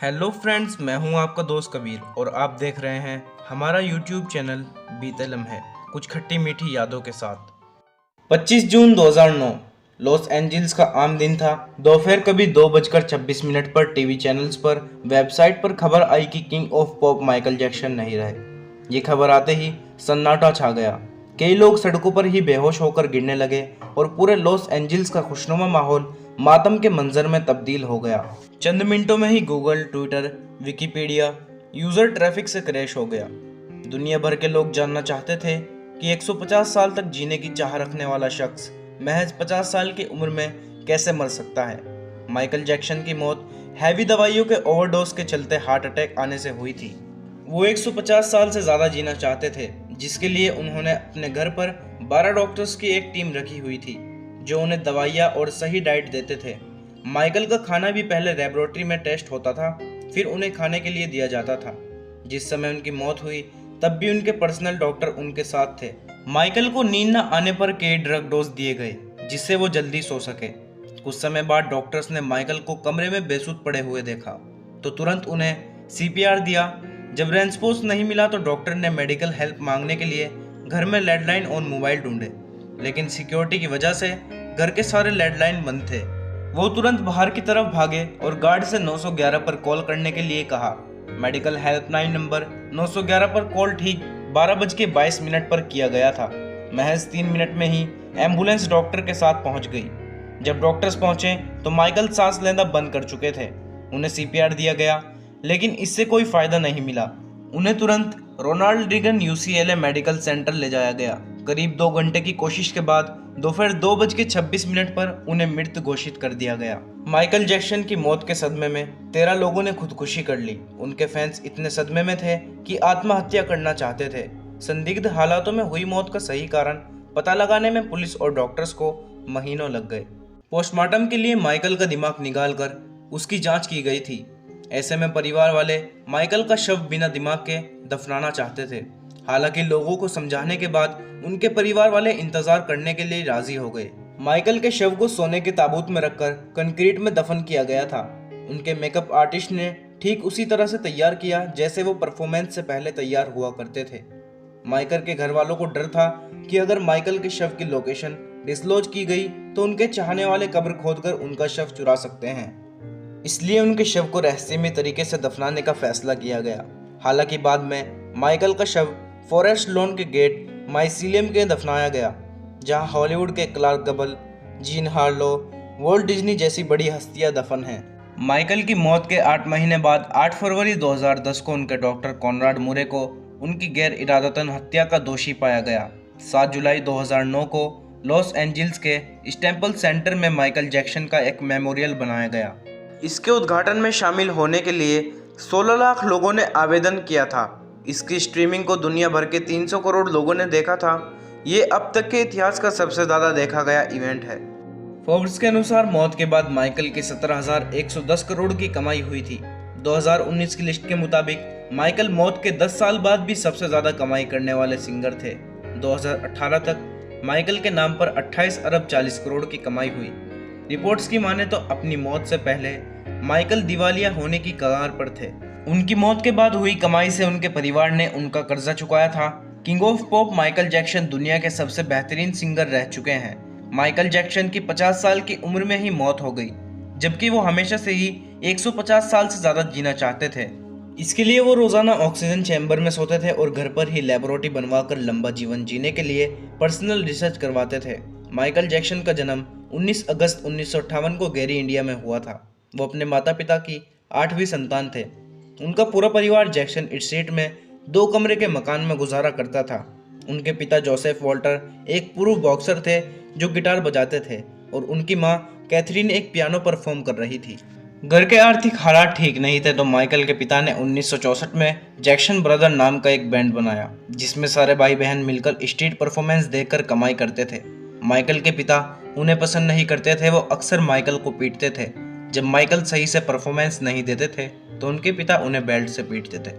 Hello friends, मैं हूं आपका दोस्त कबीर और आप देख रहे हैं हमारा यूट्यूब चैनल बीते लम्हे कुछ खट्टी मीठी यादों के साथ। 25 जून 2009 लॉस एंजल्स का आम दिन था। दोपहर कभी 2:26 पर टीवी चैनल्स पर वेबसाइट पर खबर आई कि king of pop Michael Jackson नहीं रहे। ये खबर आते ही सन्नाटा छा गया। कई लोग सड़कों पर ही बेहोश होकर गिरने लगे और पूरे लॉस एंजल्स का खुशनुमा माहौल मातम के मंजर में तब्दील हो गया। चंद मिनटों में ही Google, Twitter, Wikipedia user traffic से क्रैश हो गया। दुनिया भर के लोग जानना चाहते थे कि 150 साल तक जीने की चाह रखने वाला शख्स महज 50 साल की उम्र में कैसे मर सकता है। माइकल जैक्सन की मौत हैवी दवाइयों के ओवरडोज के चलते हार्ट अटैक आने से हुई थी। वो 150 साल से ज़्यादा जीना चाहते थे, जिसके लिए उन्होंने अपने घर पर 12 डॉक्टर्स की एक टीम रखी हुई थी जो उन्हें दवाइयाँ और सही डाइट देते थे। माइकल का खाना भी पहले लेबोरेटरी में टेस्ट होता था, फिर उन्हें खाने के लिए दिया जाता था। जिस समय उनकी मौत हुई तब भी उनके पर्सनल डॉक्टर उनके साथ थे। माइकल को नींद न आने पर कई ड्रग डोज दिए गए जिससे वो जल्दी सो सके। कुछ समय बाद डॉक्टर्स ने माइकल को कमरे में बेसुध पड़े हुए देखा तो तुरंत उन्हें सीपीआर दिया। जब रेस्पॉन्स नहीं मिला तो डॉक्टर ने मेडिकल हेल्प मांगने के लिए घर में लैंडलाइन और मोबाइल ढूंढे, लेकिन सिक्योरिटी की वजह से घर के सारे लैंडलाइन बंद थे। वो तुरंत बाहर की तरफ भागे और गार्ड से 911 पर कॉल करने के लिए कहा। मेडिकल हेल्पलाइन नंबर 911 पर कॉल ठीक 12:22 पर किया गया था। महज 3 मिनट में ही एम्बुलेंस डॉक्टर के साथ पहुंच गई। जब डॉक्टर्स पहुंचे तो माइकल सांस लेना बंद कर चुके थे। उन्हें सीपीआर दिया गया, लेकिन इससे कोई फायदा नहीं मिला। उन्हें तुरंत Ronald Reagan UCLA medical centre ले जाया गया। करीब 2 घंटे की कोशिश के बाद दोपहर 2:26 पर उन्हें मृत घोषित कर दिया गया। माइकल जैक्सन की मौत के सदमे में 13 लोगों ने खुदकुशी कर ली। उनके फैंस इतने सदमे में थे कि आत्महत्या करना चाहते थे। संदिग्ध हालातों में हुई मौत का सही कारण पता लगाने में पुलिस और डॉक्टर्स को महीनों लग गए। पोस्टमार्टम के लिए माइकल का दिमाग निकाल कर उसकी जांच की गई थी। ऐसे में परिवार वाले माइकल का शव बिना दिमाग के दफनाना चाहते थे। हालांकि लोगों को समझाने के बाद उनके परिवार वाले इंतजार करने के लिए राजी हो गए। माइकल के शव को सोने के ताबूत में रखकर कंक्रीट में दफन किया गया था। उनके मेकअप आर्टिस्ट ने ठीक उसी तरह से तैयार किया जैसे वो परफॉर्मेंस से पहले तैयार हुआ करते थे। माइकल के घर वालों को डर था कि अगर माइकल के शव की लोकेशन डिस्क्लोज की गई तो उनके चाहने वाले कब्र खोदकर उनका शव चुरा सकते हैं। इसलिए उनके शव को रहस्यमय तरीके से दफनाने का फैसला किया गया। हालांकि बाद में माइकल का शव फॉरेस्ट लॉन के गेट माइसीलियम के दफनाया गया, जहां हॉलीवुड के Clark Gable, Jean Harlow, Walt Disney जैसी बड़ी हस्तियां दफन हैं। माइकल की मौत के 8 महीने बाद 8 फरवरी 2010 को उनके डॉक्टर कॉनराड मुरे को उनकी गैर इरादतन हत्या का दोषी पाया गया। 7 जुलाई 2009 को लॉस एंजल्स के स्टेपल सेंटर में माइकल जैक्सन का एक मेमोरियल बनाया गया। इसके उद्घाटन में शामिल होने के लिए 16 लाख लोगों ने आवेदन किया था। इसकी स्ट्रीमिंग को दुनिया भर के 300 करोड़ लोगों ने देखा था। ये अब तक के इतिहास का सबसे ज़्यादा देखा गया इवेंट है। फोर्ब्स के अनुसार मौत के बाद माइकल की 17,110 करोड़ की कमाई हुई थी। 2019 की लिस्ट के मुताबिक माइकल मौत के 10 साल बाद भी सबसे ज़्यादा कमाई करने वाले सिंगर थे। 2018 तक माइकल के नाम पर 28 अरब 40 करोड़ की कमाई हुई। रिपोर्ट्स की माने तो अपनी मौत से पहले माइकल दिवालिया होने की कगार पर थे। उनकी मौत के बाद हुई कमाई से उनके परिवार ने उनका कर्जा चुकाया था। King of pop Michael Jackson दुनिया के सबसे बेहतरीन सिंगर रह चुके हैं। माइकल जैक्सन की 50 साल की उम्र में ही मौत हो गई, जबकि वो हमेशा से ही 150 साल से ज़्यादा जीना चाहते थे। इसके लिए वो रोज़ाना ऑक्सीजन चैम्बर में सोते थे और घर पर ही लेबोरेटरी बनवाकर लंबा जीवन जीने के लिए पर्सनल रिसर्च करवाते थे। माइकल जैक्सन का जन्म 19 अगस्त 1958 को गैरी, इंडिया में हुआ था। वो अपने माता पिता की 8वीं संतान थे। उनका पूरा परिवार जैक्सन स्ट्रीट में 2 कमरे के मकान में गुजारा करता था। उनके पिता जोसेफ वॉल्टर एक प्रो बॉक्सर थे जो गिटार बजाते थे और उनकी मां कैथरीन एक पियानो परफॉर्म कर रही थी। घर के आर्थिक हालात ठीक नहीं थे तो माइकल के पिता ने 1964 में जैक्सन ब्रदर नाम का एक बैंड बनाया, जिसमें सारे भाई बहन मिलकर स्ट्रीट परफॉर्मेंस देकर कमाई करते थे। माइकल के पिता उन्हें पसंद नहीं करते थे। वो अक्सर माइकल को पीटते थे। जब माइकल सही से परफॉर्मेंस नहीं देते थे तो उनके पिता उन्हें बेल्ट से पीटते थे।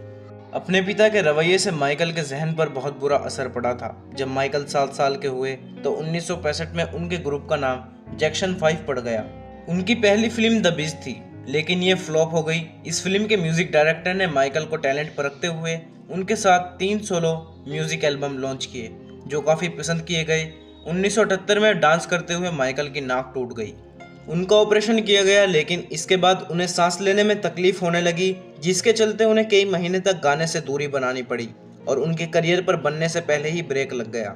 अपने पिता के रवैये से माइकल के जहन पर बहुत बुरा असर पड़ा था। जब माइकल 7 साल के हुए तो 1965 में उनके ग्रुप का नाम जैक्सन 5 पड़ गया। उनकी पहली फिल्म द बीस्ट थी। लेकिन ये फ्लॉप हो गई। इस फिल्म के म्यूजिक डायरेक्टर ने माइकल को टैलेंट परखते हुए उनके साथ 3 सोलो म्यूजिक एल्बम लॉन्च किए जो काफ़ी पसंद किए गए। 1978 में डांस करते हुए माइकल की नाक टूट गई। उनका ऑपरेशन किया गया, लेकिन इसके बाद उन्हें सांस लेने में तकलीफ होने लगी, जिसके चलते उन्हें कई महीने तक गाने से दूरी बनानी पड़ी और उनके करियर पर बनने से पहले ही ब्रेक लग गया।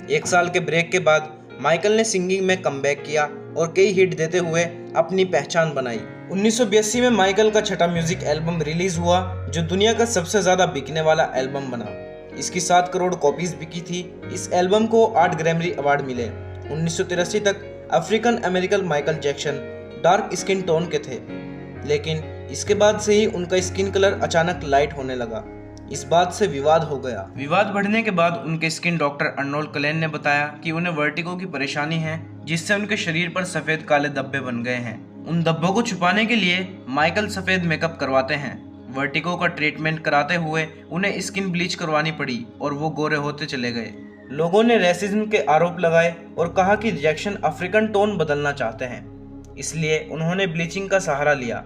1 साल के ब्रेक के बाद माइकल ने सिंगिंग में कमबैक किया और कई हिट देते हुए अपनी पहचान बनाई। 1982 में माइकल का छठा म्यूजिक एल्बम रिलीज हुआ जो दुनिया का सबसे ज्यादा बिकने वाला एल्बम बना। इसकी 7 करोड़ कॉपीज बिकी थी। इस एल्बम को 8 ग्रैमी अवार्ड मिले। 1983 तक African American Michael Jackson dark skin tone के थे, लेकिन इसके बाद से ही उनका स्किन कलर अचानक लाइट होने लगा। इस बात से विवाद हो गया। विवाद बढ़ने के बाद उनके स्किन डॉक्टर अर्नोल्ड क्लेन ने बताया कि उन्हें वर्टिगो की परेशानी है, जिससे उनके शरीर पर सफेद काले धब्बे बन गए हैं। उन धब्बों को छुपाने के लिए माइकल सफेद मेकअप करवाते हैं। वर्टिगो का ट्रीटमेंट कराते हुए उन्हें स्किन ब्लीच करवानी पड़ी और वो गोरे होते चले गए। लोगों ने रेसिज्म के आरोप लगाए और कहा कि जैक्सन अफ्रीकन टोन बदलना चाहते हैं, इसलिए उन्होंने ब्लीचिंग का सहारा लिया।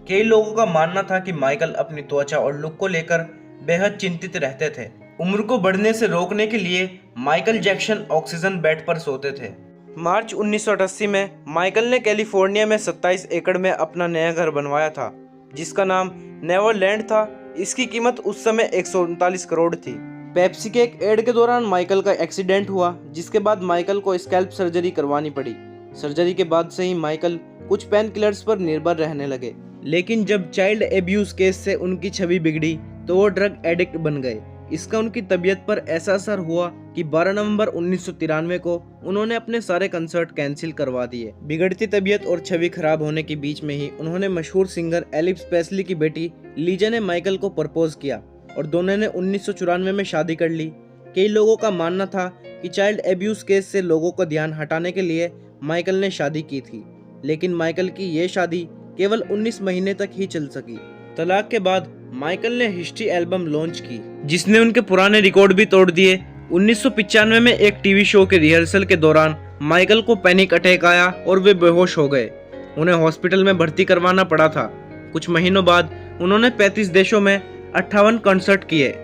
कई लोगों का मानना था कि माइकल अपनी त्वचा और लुक को लेकर बेहद चिंतित रहते थे। उम्र को बढ़ने से रोकने के लिए माइकल जैक्सन ऑक्सीजन बेड पर सोते थे। मार्च 1988 में माइकल ने कैलिफोर्निया में 27 एकड़ में अपना नया घर बनवाया था, जिसका नाम नेवरलैंड था। इसकी कीमत उस समय 139 करोड़ थी। पेप्सी के एक एड के दौरान माइकल का एक्सीडेंट हुआ, जिसके बाद माइकल को स्कैल्प सर्जरी करवानी पड़ी। सर्जरी के बाद से ही माइकल कुछ पेन किलर्स पर निर्भर रहने लगे, लेकिन जब चाइल्ड एब्यूज केस से उनकी छवि बिगड़ी तो वो ड्रग एडिक्ट बन गए। इसका उनकी तबीयत पर ऐसा असर हुआ कि 12 नवंबर 1993 को उन्होंने अपने सारे कंसर्ट कैंसिल करवा दिए। बिगड़ती तबीयत और छवि खराब होने के बीच में ही उन्होंने मशहूर सिंगर एलिस प्रेस्ली की बेटी लीजा ने माइकल को प्रपोज किया और दोनों ने 1994 में शादी कर ली। कई लोगों का मानना था कि चाइल्ड एब्यूज केस से लोगों का ध्यान हटाने के लिए माइकल ने शादी की थी, लेकिन माइकल की ये शादी केवल 19 महीने तक ही चल सकी। तलाक के बाद माइकल ने हिस्ट्री एल्बम लॉन्च की, जिसने उनके पुराने रिकॉर्ड भी तोड़ दिए। 1995 में एक टीवी शो के रिहर्सल के दौरान माइकल को पैनिक अटैक आया और वे बेहोश हो गए। उन्हें हॉस्पिटल में भर्ती करवाना पड़ा था। कुछ महीनों बाद उन्होंने 35 देशों में 58 कंसर्ट किए,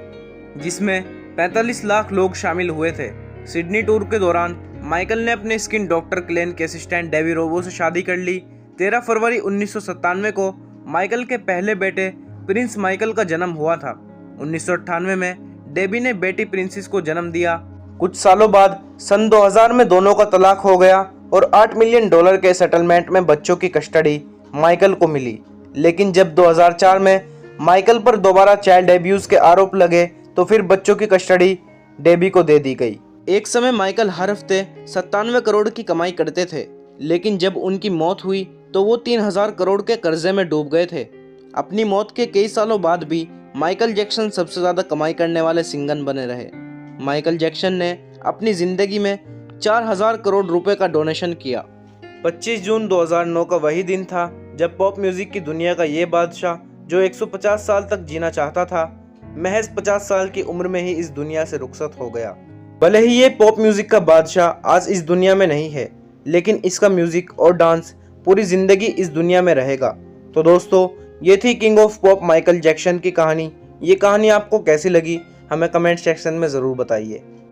जिसमें 45 लाख लोग शामिल हुए थे। सिडनी टूर के दौरान माइकल ने अपने स्किन डॉक्टर क्लेन के असिस्टेंट डेवी रोबो से शादी कर ली। 13 फरवरी 1997 को माइकल के पहले बेटे प्रिंस माइकल का जन्म हुआ था। 1998 में डेबी ने बेटी प्रिंसेस को जन्म दिया। कुछ सालों बाद सन 2000 में दोनों का तलाक हो गया और $8 मिलियन के सेटलमेंट में बच्चों की कस्टडी माइकल को मिली। लेकिन जब 2004 में माइकल पर दोबारा चाइल्ड एब्यूज के आरोप लगे तो फिर बच्चों की कस्टडी डेबी को दे दी गई। एक समय माइकल हर हफ्ते 97 करोड़ की कमाई करते थे, लेकिन जब उनकी मौत हुई तो वो 3000 करोड़ के कर्जे में डूब गए थे। अपनी मौत के कई सालों बाद भी माइकल जैक्सन सबसे ज़्यादा कमाई करने वाले सिंगर बने रहे। माइकल जैक्सन ने अपनी ज़िंदगी में 4000 करोड़ रुपए का डोनेशन किया। 25 जून 2009 का वही दिन था जब पॉप म्यूज़िक की दुनिया का ये बादशाह, जो 150 साल तक जीना चाहता था, महज 50 साल की उम्र में ही इस दुनिया से रुखसत हो गया। भले ही ये पॉप म्यूज़िक का बादशाह आज इस दुनिया में नहीं है, लेकिन इसका म्यूज़िक और डांस पूरी ज़िंदगी इस दुनिया में रहेगा। तो दोस्तों, ये थी king of pop Michael Jackson की कहानी। ये कहानी आपको कैसी लगी हमें कमेंट सेक्शन में ज़रूर बताइए।